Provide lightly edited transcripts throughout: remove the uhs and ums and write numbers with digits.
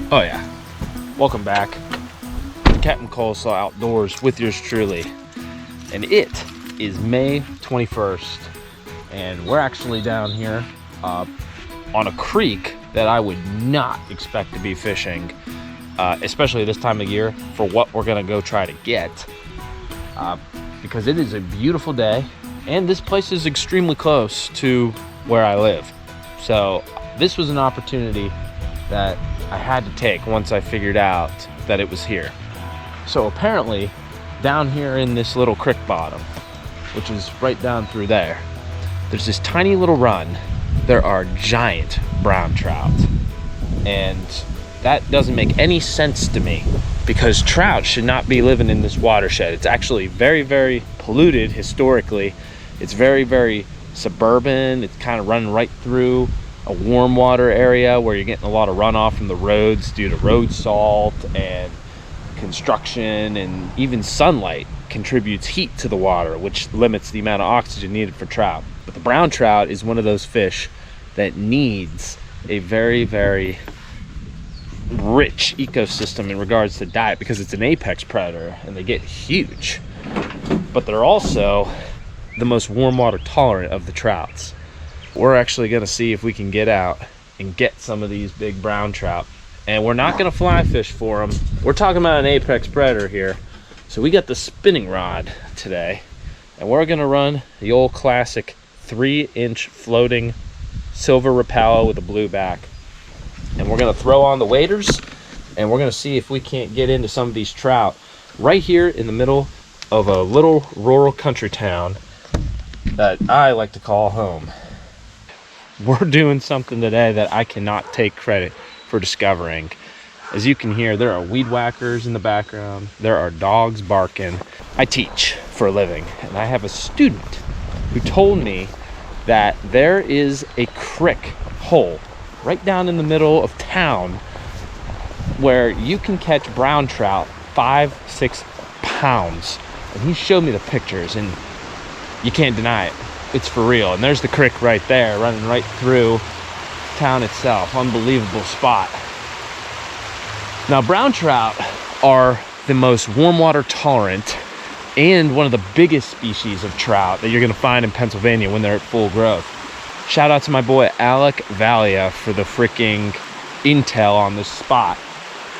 Oh yeah, welcome back. Captain Coleslaw Outdoors with yours truly. And it is May 21st. And we're actually down here on a creek that I would not expect to be fishing, especially this time of year, for what we're gonna go try to get. Because it is a beautiful day and this place is extremely close to where I live. So this was an opportunity that I had to take once I figured out that it was here. So apparently down here in this little creek bottom, which is right down through there, there's this tiny little run. There are giant brown trout. And that doesn't make any sense to me because trout should not be living in this watershed. It's actually very, very polluted historically. It's very, very suburban. It's kind of running right through a warm water area where you're getting a lot of runoff from the roads due to road salt and construction, and even sunlight contributes heat to the water, which limits the amount of oxygen needed for trout. But the brown trout is one of those fish that needs a very, very rich ecosystem in regards to diet because it's an apex predator and they get huge. But they're also the most warm water tolerant of the trouts. We're actually going to see if we can get out and get some of these big brown trout. And we're not going to fly fish for them. We're talking about an apex predator here. So we got the spinning rod today. And we're going to run the old classic 3-inch floating silver Rapala with a blue back. And we're going to throw on the waders. And we're going to see if we can't get into some of these trout right here in the middle of a little rural country town that I like to call home. We're doing something today that I cannot take credit for discovering. As you can hear, there are weed whackers in the background. There are dogs barking. I teach for a living, and I have a student who told me that there is a creek hole right down in the middle of town where you can catch brown trout 5-6 pounds. And he showed me the pictures, and you can't deny it. It's for real. And there's the creek right there running right through town itself. Unbelievable spot. Now, brown trout are the most warm water tolerant and one of the biggest species of trout that you're going to find in Pennsylvania when they're at full growth. Shout out to my boy Alec Valia for the freaking intel on this spot.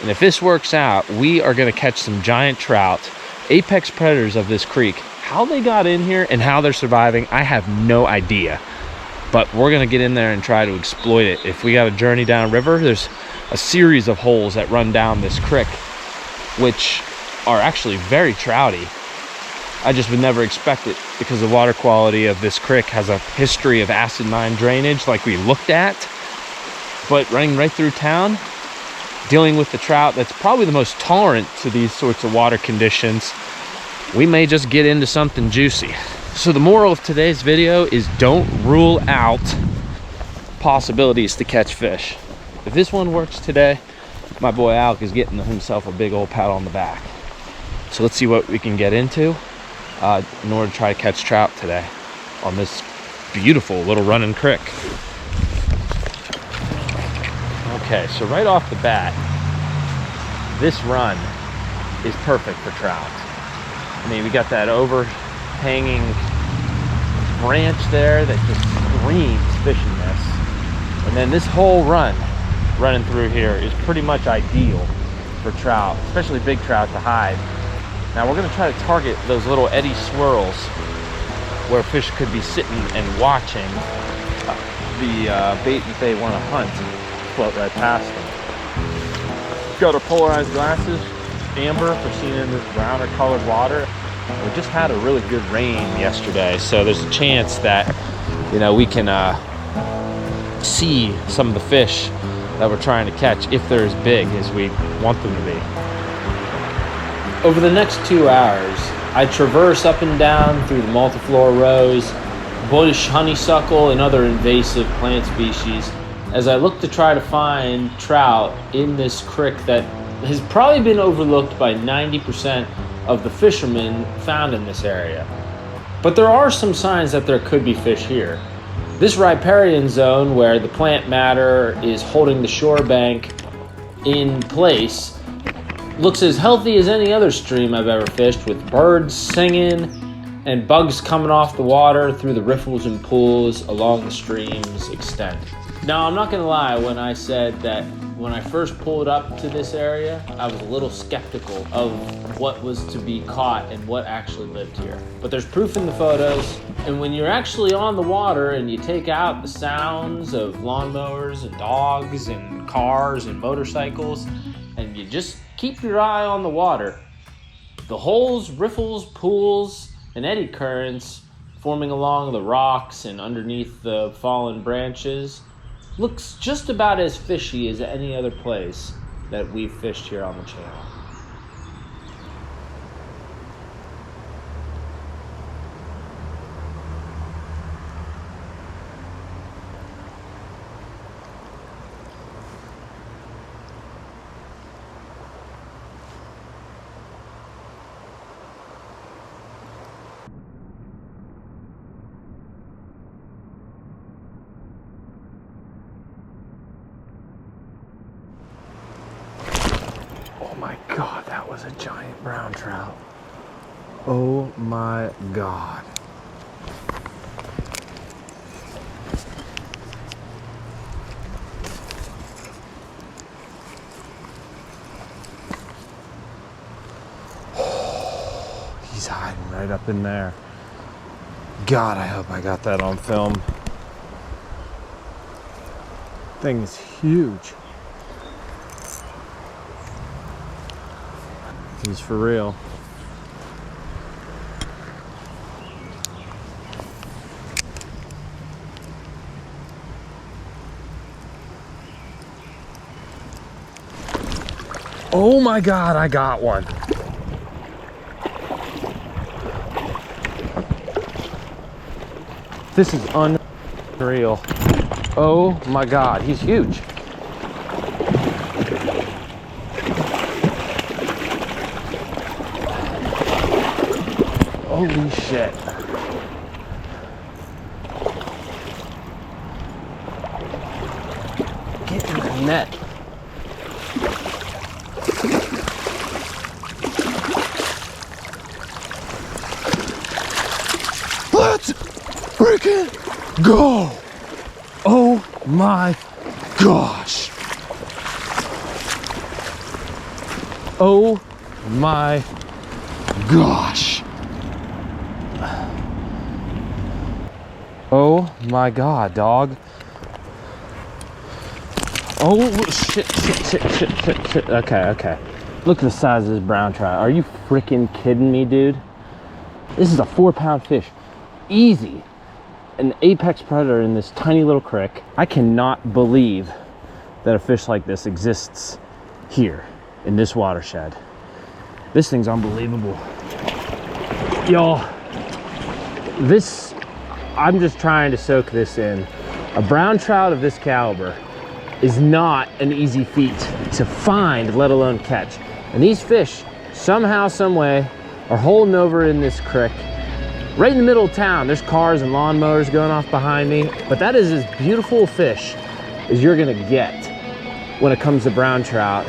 And if this works out, we are going to catch some giant trout, apex predators of this creek. How they got in here and how they're surviving, I have no idea. But we're gonna get in there and try to exploit it. If we got a journey down river, there's a series of holes that run down this creek, which are actually very trouty. I just would never expect it because the water quality of this creek has a history of acid mine drainage like we looked at. But running right through town, dealing with the trout that's probably the most tolerant to these sorts of water conditions, we may just get into something juicy. So the moral of today's video is don't rule out possibilities to catch fish. If this one works today, my boy Alec is getting himself a big old pat on the back. So let's see what we can get into in order to try to catch trout today on this beautiful little running creek. Okay, so right off the bat, this run is perfect for trout. I mean, we got that overhanging branch there that just screams fishiness. And then this whole running through here is pretty much ideal for trout, especially big trout to hide. Now we're gonna try to target those little eddy swirls where fish could be sitting and watching the bait that they wanna hunt float right past them. Got our polarized glasses. Amber for seeing in this browner colored water. We just had a really good rain yesterday, so there's a chance that, you know, we can see some of the fish that we're trying to catch if they're as big as we want them to be. Over the next 2 hours, I traverse up and down through the multiflora rose, bush honeysuckle, and other invasive plant species as I look to try to find trout in this creek that has probably been overlooked by 90% of the fishermen found in this area. But there are some signs that there could be fish here. This riparian zone, where the plant matter is holding the shore bank in place, looks as healthy as any other stream I've ever fished, with birds singing and bugs coming off the water through the riffles and pools along the stream's extent. Now, I'm not gonna lie when I said that when I first pulled up to this area, I was a little skeptical of what was to be caught and what actually lived here. But there's proof in the photos, and when you're actually on the water and you take out the sounds of lawnmowers and dogs and cars and motorcycles, and you just keep your eye on the water, the holes, riffles, pools, and eddy currents forming along the rocks and underneath the fallen branches looks just about as fishy as any other place that we've fished here on the channel. Oh my God, that was a giant brown trout. Oh my God. He's hiding right up in there. God, I hope I got that on film. Thing is huge. He's for real. Oh my God, I got one. This is unreal. Oh my God, he's huge. Holy shit. Get in the net. Let's freaking go. Oh my gosh. Oh my gosh. Oh my God, dog. Oh shit. Okay. Look at the size of this brown trout. Are you freaking kidding me, dude? This is a 4-pound fish. Easy. An apex predator in this tiny little creek. I cannot believe that a fish like this exists here in this watershed. This thing's unbelievable. Y'all, I'm just trying to soak this in. A brown trout of this caliber is not an easy feat to find, let alone catch. And these fish, somehow, some way, are holding over in this creek, right in the middle of town. There's cars and lawnmowers going off behind me, but that is as beautiful a fish as you're gonna get when it comes to brown trout.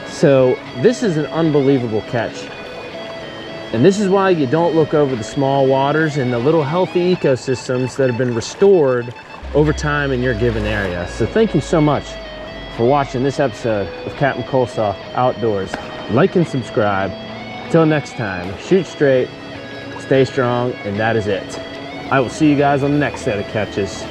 So this is an unbelievable catch. And this is why you don't look over the small waters and the little healthy ecosystems that have been restored over time in your given area. So thank you so much for watching this episode of Captain Coleslaw Outdoors. Like and subscribe. Until next time, shoot straight, stay strong, and that is it. I will see you guys on the next set of catches.